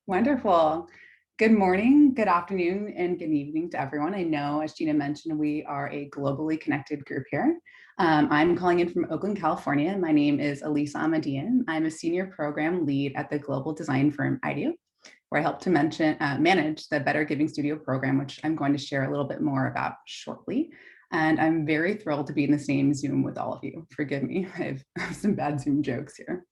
Wonderful. Good morning, good afternoon, and good evening to everyone. I know, as Gina mentioned, we are a globally connected group here. I'm calling in from Oakland, California. My name is Elisa Ahmadian. I'm a senior program lead at the global design firm IDEO, where I help to manage the Better Giving Studio program, which I'm going to share a little bit more about shortly. And I'm very thrilled to be in the same Zoom with all of you. Forgive me, I have some bad Zoom jokes here.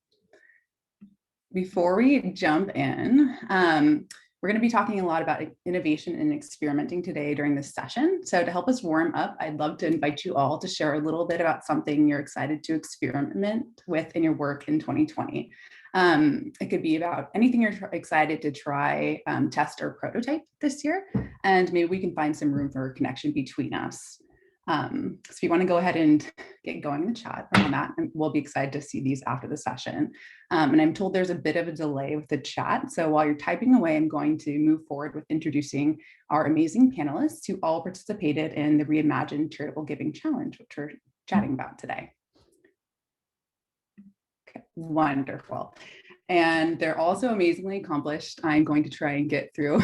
Before we jump in, we're going to be talking a lot about innovation and experimenting today during this session. So to help us warm up, I'd love to invite you all to share a little bit about something you're excited to experiment with in your work in 2020. It could be about anything you're excited to try, test, or prototype this year, and maybe we can find some room for a connection between us. So if you want to go ahead and get going in the chat on that, and we'll be excited to see these after the session. And I'm told there's a bit of a delay with the chat. So while you're typing away, I'm going to move forward with introducing our amazing panelists who all participated in the Reimagine Charitable Giving Challenge, which we're chatting about today. Okay, wonderful. And they're also amazingly accomplished. I'm going to try and get through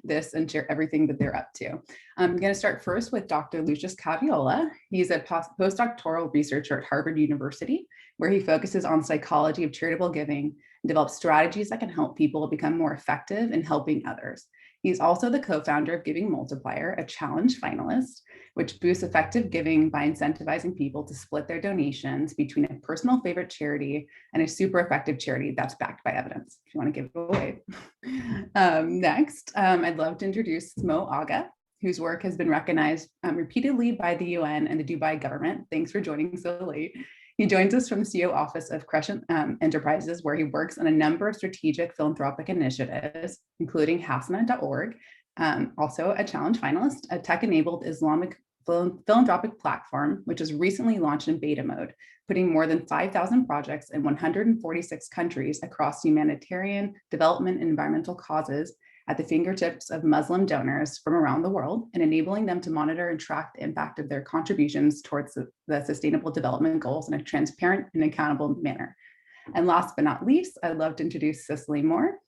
this and share everything that they're up to. I'm going to start first with Dr. Lucius Caviola. He's a postdoctoral researcher at Harvard University, where he focuses on psychology of charitable giving and develops strategies that can help people become more effective in helping others. He's also the co-founder of Giving Multiplier, a challenge finalist, which boosts effective giving by incentivizing people to split their donations between a personal favorite charity and a super effective charity that's backed by evidence, if you want to give it away. Next, I'd love to introduce Mo Aga, whose work has been recognized repeatedly by the UN and the Dubai government. Thanks for joining so late. He joins us from the CEO office of Crescent Enterprises, where he works on a number of strategic philanthropic initiatives, including Hasana.org, also a challenge finalist, a tech-enabled Islamic philanthropic platform, which was recently launched in beta mode, putting more than 5,000 projects in 146 countries across humanitarian, development, and environmental causes at the fingertips of Muslim donors from around the world, and enabling them to monitor and track the impact of their contributions towards the Sustainable Development Goals in a transparent and accountable manner. And last but not least, I'd love to introduce Cicely Moore.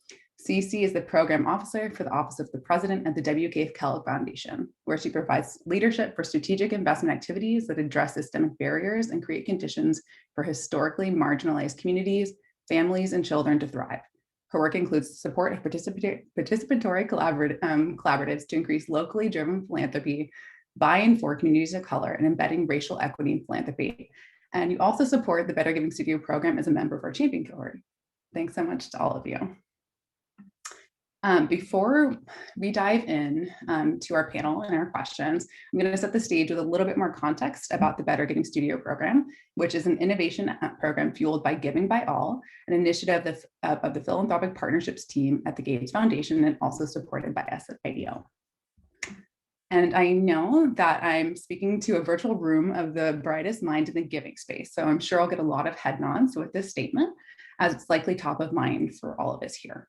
Cece is the program officer for the Office of the President at the W.K. Kellogg Foundation, where she provides leadership for strategic investment activities that address systemic barriers and create conditions for historically marginalized communities, families, and children to thrive. Her work includes support of participatory collaboratives to increase locally driven philanthropy, buy-in for communities of color, and embedding racial equity in philanthropy. And you also support the Better Giving Studio program as a member of our champion cohort. Thanks so much to all of you. Before we dive in to our panel and our questions, I'm going to set the stage with a little bit more context about the Better Giving Studio program, which is an innovation program fueled by Giving by All, an initiative of the Philanthropic Partnerships team at the Gates Foundation and also supported by us at IDEO. And I know that I'm speaking to a virtual room of the brightest minds in the giving space, so I'm sure I'll get a lot of head nods with this statement, as it's likely top of mind for all of us here.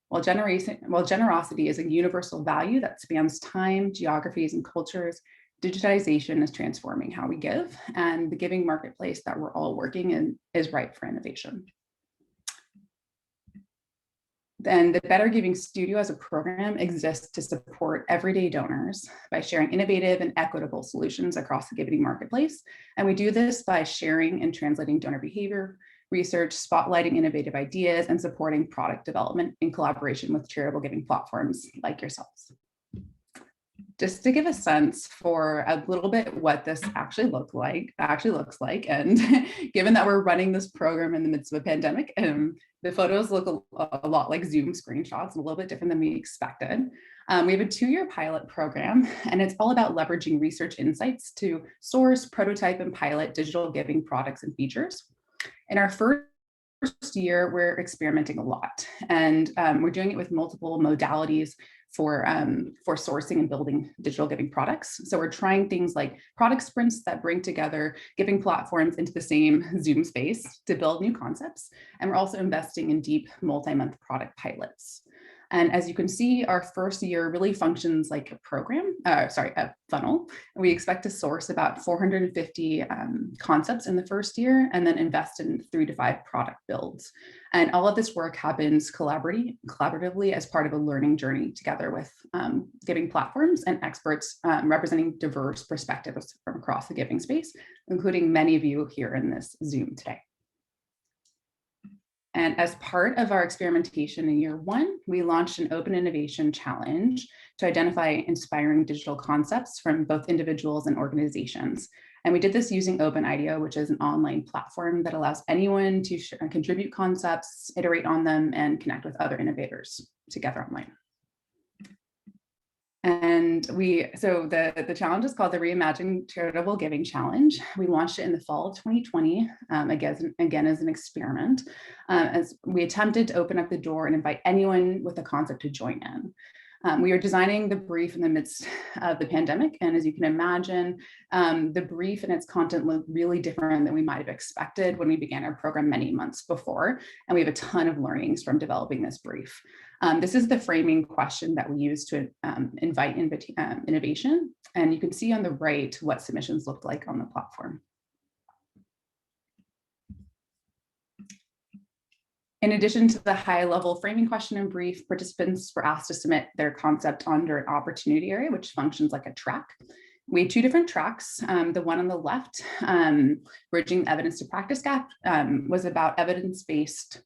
While generosity is a universal value that spans time, geographies, and cultures, digitization is transforming how we give, and the giving marketplace that we're all working in is ripe for innovation. Then the Better Giving Studio as a program exists to support everyday donors by sharing innovative and equitable solutions across the giving marketplace. And we do this by sharing and translating donor behavior, research, spotlighting innovative ideas, and supporting product development in collaboration with charitable giving platforms like yourselves. Just to give a sense for a little bit what this actually looks like, and given that we're running this program in the midst of a pandemic, the photos look a lot like Zoom screenshots, and a little bit different than we expected. We have a 2-year pilot program, and it's all about leveraging research insights to source, prototype, and pilot digital giving products and features. In our first year, we're experimenting a lot, and we're doing it with multiple modalities for sourcing and building digital giving products. So we're trying things like product sprints that bring together giving platforms into the same Zoom space to build new concepts. And we're also investing in deep multi-month product pilots. And as you can see, our first year really functions like a funnel. We expect to source about 450 concepts in the first year and then invest in 3 to 5 product builds. And all of this work happens collaboratively as part of a learning journey together with giving platforms and experts representing diverse perspectives from across the giving space, including many of you here in this Zoom today. And as part of our experimentation in year 1, we launched an open innovation challenge to identify inspiring digital concepts from both individuals and organizations. And we did this using OpenIDEO, which is an online platform that allows anyone to contribute concepts, iterate on them, and connect with other innovators together online. And so the challenge is called the Reimagine Charitable Giving Challenge. We launched it in the fall of 2020, again as an experiment, as we attempted to open up the door and invite anyone with a concept to join in. We are designing the brief in the midst of the pandemic, and as you can imagine, the brief and its content look really different than we might have expected when we began our program many months before, and we have a ton of learnings from developing this brief. This is the framing question that we use to invite innovation, and you can see on the right what submissions looked like on the platform. In addition to the high-level framing question and brief, participants were asked to submit their concept under an opportunity area, which functions like a track. We had 2 different tracks. The one on the left, Bridging the Evidence to Practice Gap, was about evidence-based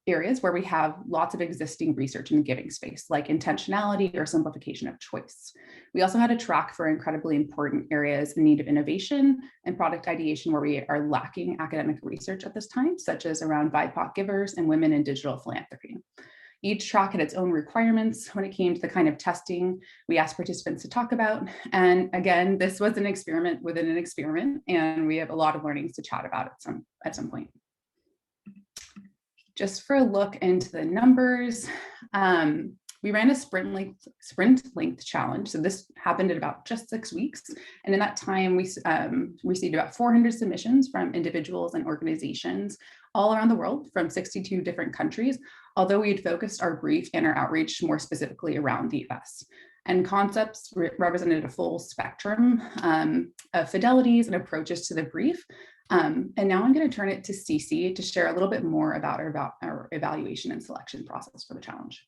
areas where we have lots of existing research in the giving space, like intentionality or simplification of choice. We also had a track for incredibly important areas in need of innovation and product ideation where we are lacking academic research at this time, such as around BIPOC givers and women in digital philanthropy. Each track had its own requirements when it came to the kind of testing we asked participants to talk about. And again, this was an experiment within an experiment, and we have a lot of learnings to chat about at some point. Just for a look into the numbers, we ran a sprint length challenge. So this happened in about just 6 weeks. And in that time, we received about 400 submissions from individuals and organizations all around the world from 62 different countries, although we had focused our brief and our outreach more specifically around the US. And concepts represented a full spectrum of fidelities and approaches to the brief. And now I'm going to turn it to Cece to share a little bit more about our evaluation and selection process for the challenge.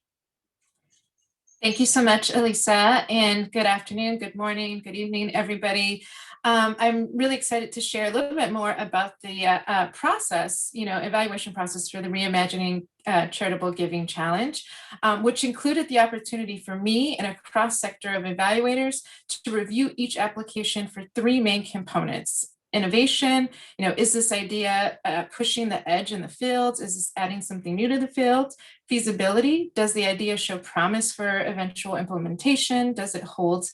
Thank you so much, Elisa, and good afternoon, good morning, good evening, everybody. I'm really excited to share a little bit more about the process, evaluation process for the Reimagining Charitable Giving Challenge, which included the opportunity for me and a cross-sector of evaluators to review each application for 3 main components. Innovation, is this idea pushing the edge in the fields? Is this adding something new to the field? Feasibility, does the idea show promise for eventual implementation? Does it hold,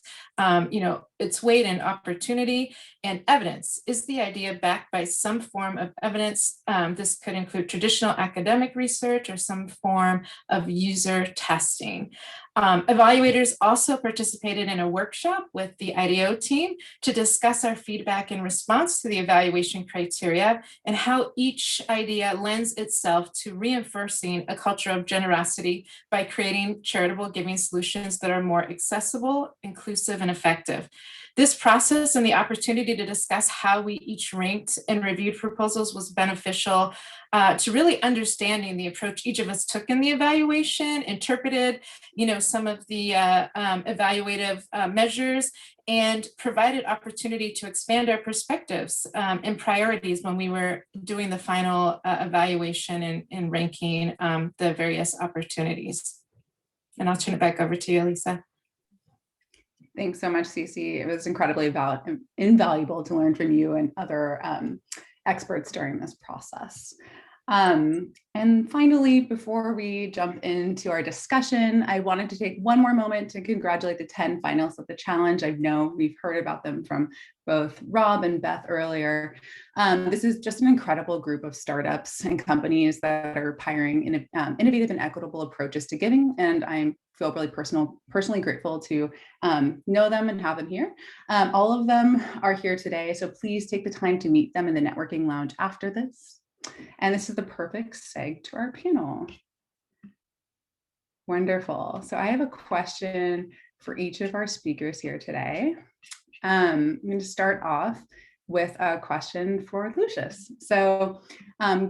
its weight and opportunity? And evidence, is the idea backed by some form of evidence? This could include traditional academic research or some form of user testing. Evaluators also participated in a workshop with the IDEO team to discuss our feedback in response to the evaluation criteria and how each idea lends itself to reinforcing a culture of generosity by creating charitable giving solutions that are more accessible, inclusive, and effective. This process and the opportunity to discuss how we each ranked and reviewed proposals was beneficial to really understanding the approach each of us took in the evaluation, interpreted, some of the evaluative measures, and provided opportunity to expand our perspectives and priorities when we were doing the final evaluation and ranking the various opportunities. And I'll turn it back over to you, Lisa. Thanks so much, Cece. It was incredibly invaluable to learn from you and other experts during this process. And finally, before we jump into our discussion, I wanted to take one more moment to congratulate the 10 finalists of the challenge. I know we've heard about them from both Rob and Beth earlier. This is just an incredible group of startups and companies that are pioneering innovative and equitable approaches to giving, and I feel really personally grateful to know them and have them here. All of them are here today, so please take the time to meet them in the networking lounge after this. And this is the perfect segue to our panel. Wonderful. So I have a question for each of our speakers here today. I'm going to start off with a question for Lucius. So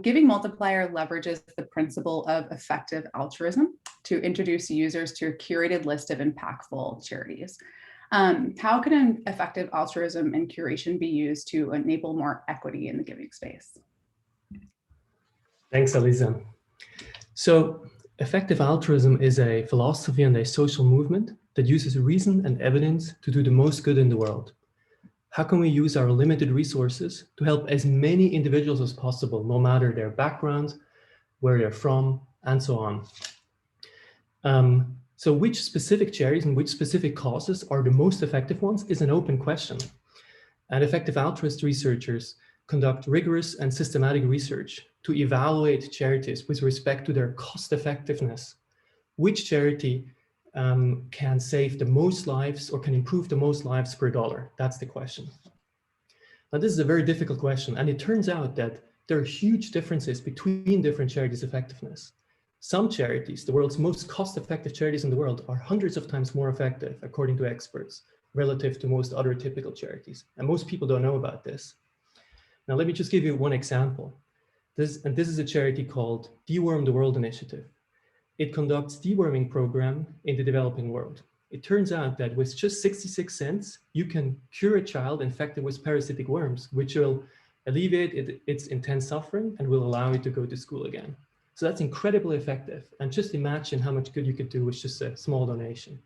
Giving Multiplier leverages the principle of effective altruism to introduce users to a curated list of impactful charities. How can an effective altruism and curation be used to enable more equity in the giving space? Thanks, Elisa. So effective altruism is a philosophy and a social movement that uses reason and evidence to do the most good in the world. How can we use our limited resources to help as many individuals as possible, no matter their background, where they're from, and so on? So which specific charities and which specific causes are the most effective ones is an open question. And effective altruist researchers conduct rigorous and systematic research to evaluate charities with respect to their cost effectiveness. Which charity can save the most lives or can improve the most lives per dollar? That's the question. Now, this is a very difficult question, and it turns out that there are huge differences between different charities' effectiveness. Some charities, the world's most cost-effective charities in the world, are hundreds of times more effective, according to experts, relative to most other typical charities. And most people don't know about this. Now, let me just give you one example. This is a charity called Deworm the World Initiative. It conducts deworming program in the developing world. It turns out that with just 66 cents, you can cure a child infected with parasitic worms, which will alleviate its intense suffering and will allow it to go to school again. So that's incredibly effective. And just imagine how much good you could do with just a small donation.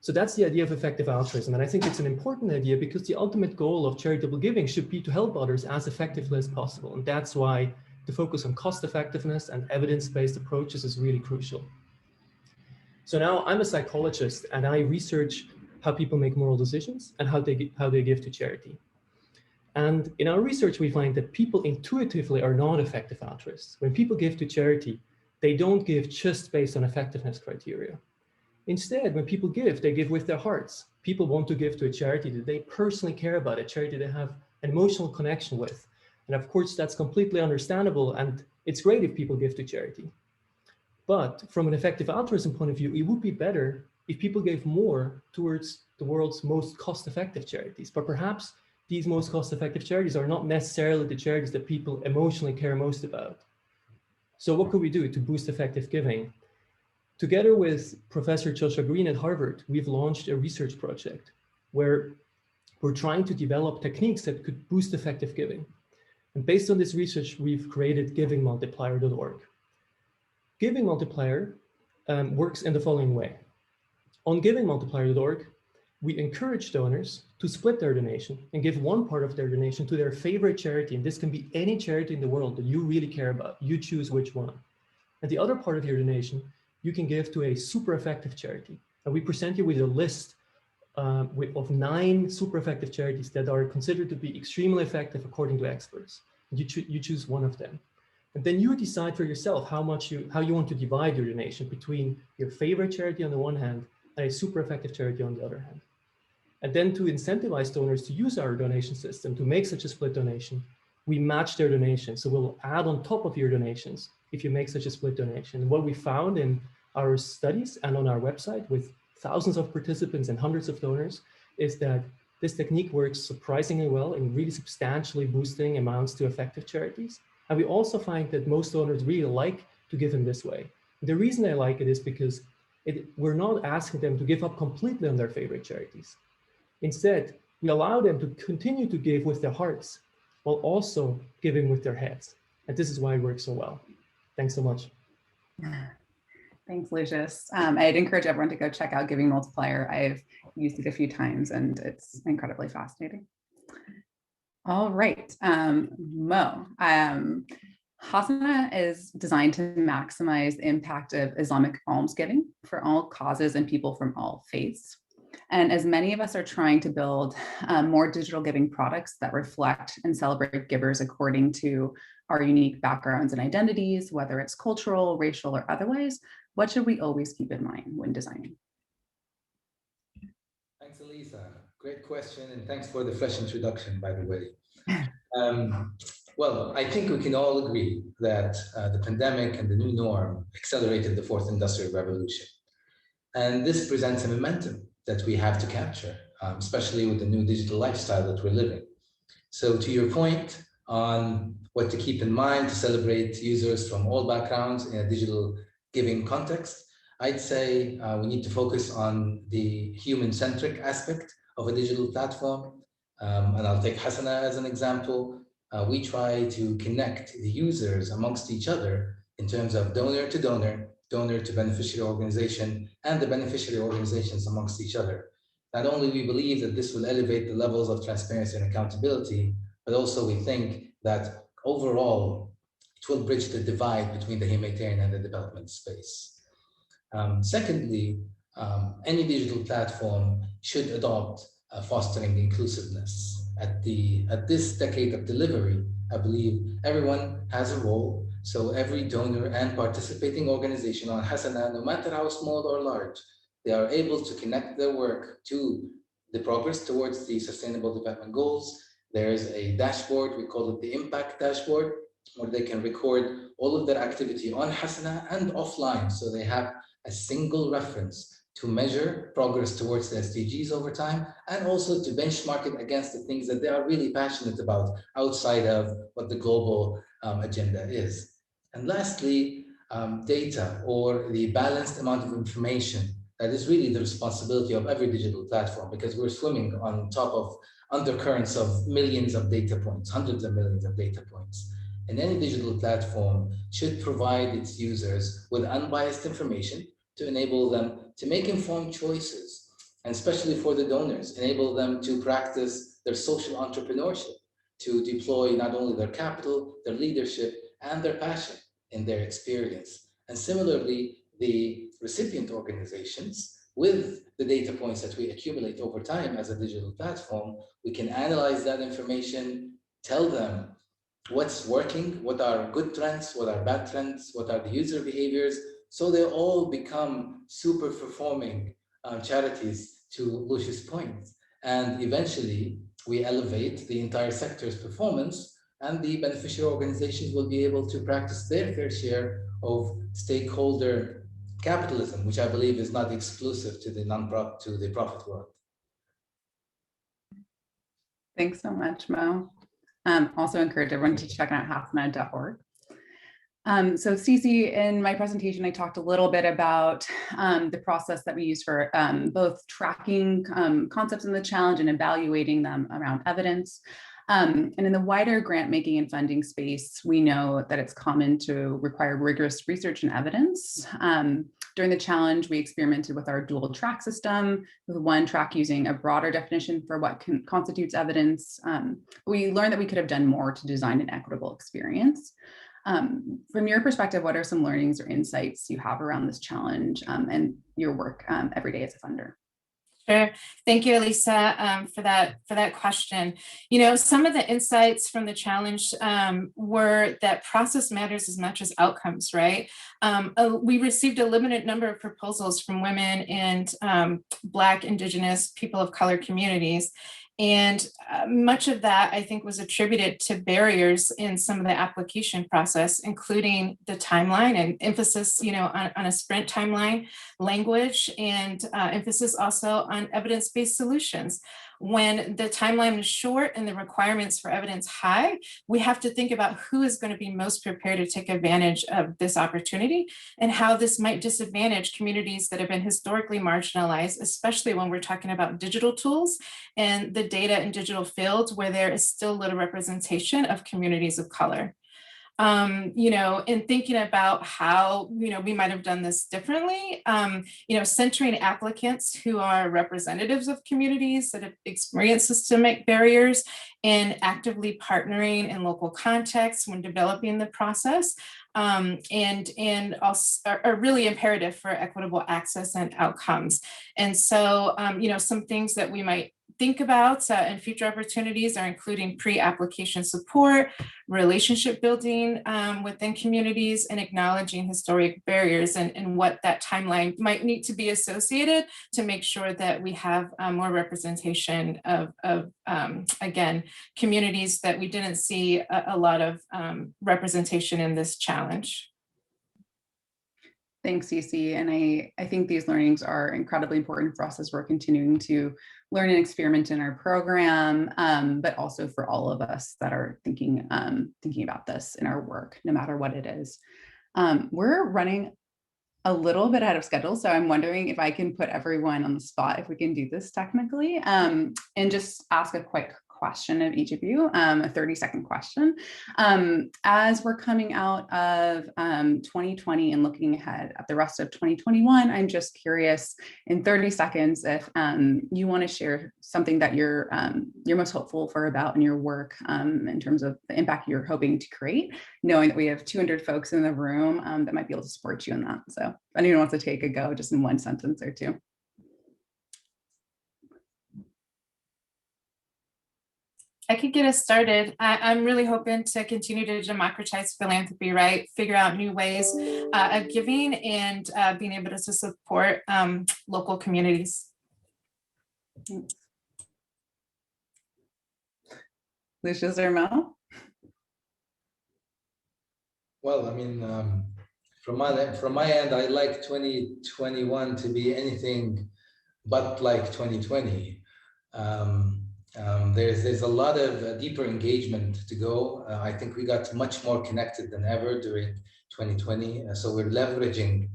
So that's the idea of effective altruism. And I think it's an important idea because the ultimate goal of charitable giving should be to help others as effectively as possible. And that's why the focus on cost effectiveness and evidence-based approaches is really crucial. So now I'm a psychologist and I research how people make moral decisions and how they give to charity. And in our research, we find that people intuitively are not effective altruists. When people give to charity, they don't give just based on effectiveness criteria. Instead, when people give, they give with their hearts. People want to give to a charity that they personally care about, a charity they have an emotional connection with. And of course, that's completely understandable. And it's great if people give to charity. But from an effective altruism point of view, it would be better if people gave more towards the world's most cost-effective charities. But perhaps these most cost-effective charities are not necessarily the charities that people emotionally care most about. So what could we do to boost effective giving? Together with Professor Joshua Green at Harvard, we've launched a research project where we're trying to develop techniques that could boost effective giving. And based on this research, we've created givingmultiplier.org. Giving Multiplier works in the following way. On givingmultiplier.org, we encourage donors to split their donation and give one part of their donation to their favorite charity. And this can be any charity in the world that you really care about. You choose which one. And the other part of your donation, you can give to a super effective charity. And we present you with a list of 9 super effective charities that are considered to be extremely effective according to experts. You choose one of them. And then you decide for yourself how you want to divide your donation between your favorite charity on the one hand and a super effective charity on the other hand. And then to incentivize donors to use our donation system to make such a split donation, we match their donation. So we'll add on top of your donations if you make such a split donation. And what we found in our studies and on our website with thousands of participants and hundreds of donors is that this technique works surprisingly well in really substantially boosting amounts to effective charities. And we also find that most donors really like to give in this way. The reason they like it is because we're not asking them to give up completely on their favorite charities. Instead, we allow them to continue to give with their hearts while also giving with their heads. And this is why it works so well. Thanks so much. Thanks, Lucius. I'd encourage everyone to go check out Giving Multiplier. I've used it a few times and it's incredibly fascinating. All right, Mo. Hasana is designed to maximize the impact of Islamic almsgiving for all causes and people from all faiths. And as many of us are trying to build more digital giving products that reflect and celebrate givers according to our unique backgrounds and identities, whether it's cultural, racial, or otherwise, what should we always keep in mind when designing? Thanks, Elisa. Great question, and thanks for the fresh introduction, by the way. Well, I think we can all agree that the pandemic and the new norm accelerated the fourth industrial revolution. And this presents a momentum that we have to capture, especially with the new digital lifestyle that we're living. So to your point on what to keep in mind to celebrate users from all backgrounds in a digital giving context, I'd say we need to focus on the human-centric aspect of a digital platform. And I'll take Hasana as an example. We try to connect the users amongst each other in terms of donor to donor, donor to beneficiary organization, and the beneficiary organizations amongst each other. Not only we believe that this will elevate the levels of transparency and accountability, but also we think that overall, it will bridge the divide between the humanitarian and the development space. Secondly, any digital platform should adopt fostering inclusiveness. At this decade of delivery, I believe everyone has a role. So every donor and participating organization on Hasana, no matter how small or large, they are able to connect their work to the progress towards the Sustainable Development Goals. There's a dashboard, we call it the Impact Dashboard, where they can record all of their activity on Hasana and offline. So they have a single reference to measure progress towards the SDGs over time, and also to benchmark it against the things that they are really passionate about outside of what the global agenda is. And lastly, data, or the balanced amount of information. That is really the responsibility of every digital platform, because we're swimming on top of undercurrents of millions of data points, hundreds of millions of data points. And any digital platform should provide its users with unbiased information to enable them to make informed choices, and especially for the donors, enable them to practice their social entrepreneurship, to deploy not only their capital, their leadership, and their passion in their experience. And similarly, the recipient organizations, with the data points that we accumulate over time as a digital platform, we can analyze that information, tell them what's working, what are good trends, what are bad trends, what are the user behaviors, so they all become super performing charities, to Lucius' point. And eventually, we elevate the entire sector's performance, and the beneficiary organizations will be able to practice their fair share of stakeholder capitalism, which I believe is not exclusive to the profit world. Thanks so much, Mo. Also encourage everyone to check out hasana.org. So Cece, in my presentation, I talked a little bit about the process that we use for both tracking concepts in the challenge and evaluating them around evidence. And in the wider grant making and funding space, we know that it's common to require rigorous research and evidence. During the challenge, we experimented with our dual track system, with one track using a broader definition for what constitutes evidence. We learned that we could have done more to design an equitable experience. From your perspective, what are some learnings or insights you have around this challenge and your work every day as a funder? Sure. Thank you, Elisa, for that question. You know, some of the insights from the challenge were that process matters as much as outcomes, right? We received a limited number of proposals from women and Black, Indigenous, people of color communities. And much of that, I think, was attributed to barriers in some of the application process, including the timeline and emphasis, you know, on a sprint timeline, language, and emphasis also on evidence-based solutions. When the timeline is short and the requirements for evidence high, we have to think about who is going to be most prepared to take advantage of this opportunity and how this might disadvantage communities that have been historically marginalized, especially when we're talking about digital tools and the data and digital fields where there is still little representation of communities of color. You know, in thinking about how, you know, we might have done this differently, you know, centering applicants who are representatives of communities that have experienced systemic barriers and actively partnering in local contexts when developing the process, and also are really imperative for equitable access and outcomes. And so, you know, some things that we might think about and future opportunities are including pre-application support, relationship building within communities, and acknowledging historic barriers and what that timeline might need to be associated to make sure that we have more representation of again, communities that we didn't see a lot of representation in this challenge. Thanks, Cece. And I think these learnings are incredibly important for us as we're continuing to learn and experiment in our program, but also for all of us that are thinking about this in our work, no matter what it is. We're running a little bit out of schedule, so I'm wondering if I can put everyone on the spot, if we can do this technically, and just ask a quick question of each of you, a 30-second question. As we're coming out of 2020 and looking ahead at the rest of 2021, I'm just curious in 30 seconds if you want to share something that you're most hopeful for about in your work in terms of the impact you're hoping to create, knowing that we have 200 folks in the room that might be able to support you in that. So if anyone wants to take a go, just in one sentence or two. I could get us started. I'm really hoping to continue to democratize philanthropy, right? Figure out new ways of giving and being able to support local communities. Lucius or Mel? Well, I mean, from my end, I'd like 2021 to be anything but like 2020. There's a lot of deeper engagement to go. I think we got much more connected than ever during 2020. So we're leveraging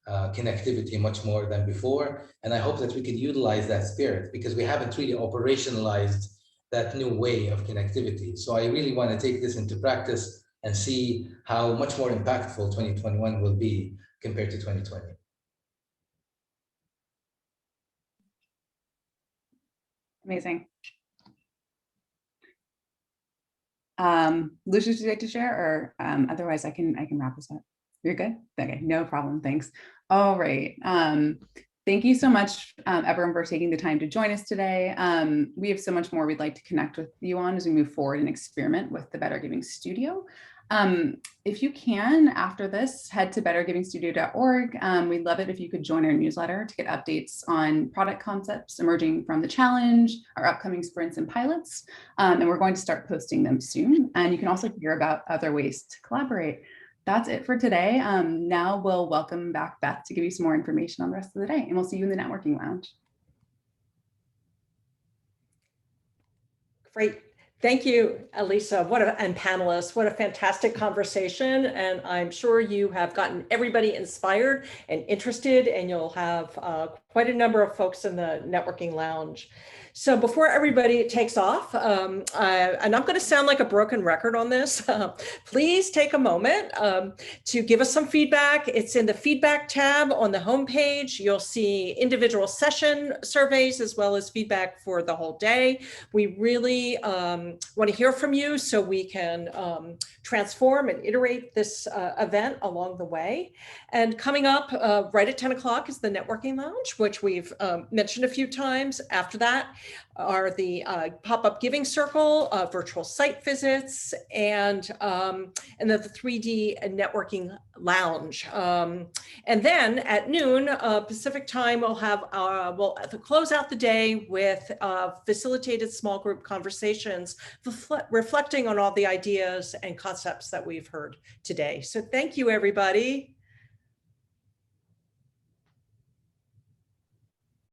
connectivity much more than before. And I hope that we can utilize that spirit because we haven't really operationalized that new way of connectivity. So I really want to take this into practice and see how much more impactful 2021 will be compared to 2020. Amazing. Lucius, would you like to share, or otherwise I can wrap this up? You're good? Okay, no problem, thanks. All right, thank you so much, everyone, for taking the time to join us today. We have so much more we'd like to connect with you on as we move forward and experiment with the Better Giving Studio. If you can, after this, head to bettergivingstudio.org. We'd love it if you could join our newsletter to get updates on product concepts emerging from the challenge, our upcoming sprints and pilots, and we're going to start posting them soon. And you can also hear about other ways to collaborate. That's it for today. Now we'll welcome back Beth to give you some more information on the rest of the day, and we'll see you in the networking lounge. Great. Thank you, Elisa, and panelists. What a fantastic conversation. And I'm sure you have gotten everybody inspired and interested, and you'll have quite a number of folks in the networking lounge. So before everybody takes off, and I'm going to sound like a broken record on this, please take a moment to give us some feedback. It's in the feedback tab on the homepage. You'll see individual session surveys as well as feedback for the whole day. We really want to hear from you so we can transform and iterate this event along the way. And coming up right at 10 o'clock is the networking lounge, which we've mentioned a few times. After that are the pop-up giving circle, virtual site visits, and then the 3D networking lounge. And then at noon Pacific time, we'll have we'll close out the day with facilitated small group conversations, reflecting on all the ideas and concepts that we've heard today. So thank you, everybody.